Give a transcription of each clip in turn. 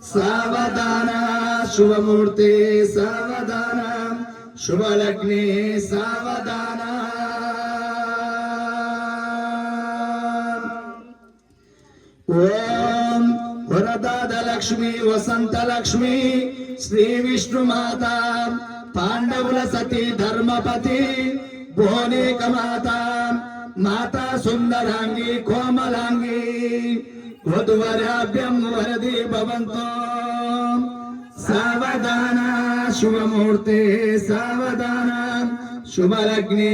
सावधान शुभमूर्ते सावधान शुभलग्ने सावधान ओम वरदालक्ष्मी वसंत लक्ष्मी श्री विष्णु माता पांडवुल सती धर्मपति भुवनेक माता माता सुंदरांगी कोमलांगी वधुवराभ्यं वरदे भवन्तु सावधान शुभमूर्ते सावधान शुभलग्ने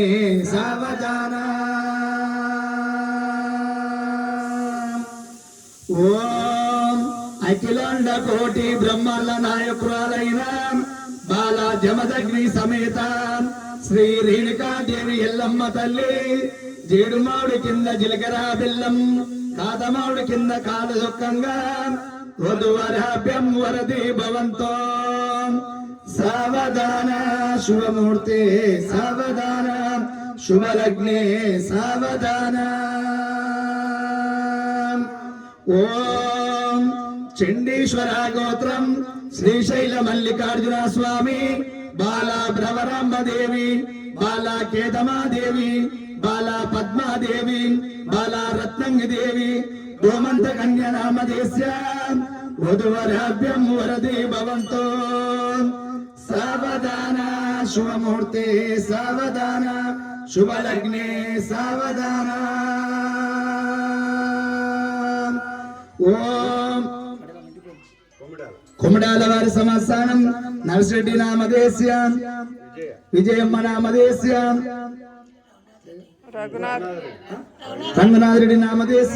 सावधान ओम अखिलांड कोटि ब्रह्मांड नायकुरालैन बाला जमदग्नि समेत श्री रेणुका देवी एल्लम्म तल्ली जेडुमावुडि किंद जिलकरा बेल्लम कादमावुडि किंद काल दुःखंगा वधुवराभ्यं वरदे भवन्तु सावधान शुभमूर्ते सावधान शुभलग्ने सावधान ओम चंडीश्वरा गोत्रम श्रीशैल मल्लिकार्जुन स्वामी बाला भ्रवरांब देवी बाला केदमा देवी बाला पद्मा देवी बाला रत्नंगी देवी गोमंत कन्या नामधेस्य वधुवराभ्यं वरदे भवन्तु सावधान शुभमूर्ते सावधान शुभलग्ने सावधान ओम कुमडाल वारी संस्थानं नरसिरेड्डी नामधेस्य विजयम्म नामधेस्य रघुनाथ रेड्डी नामधेस्य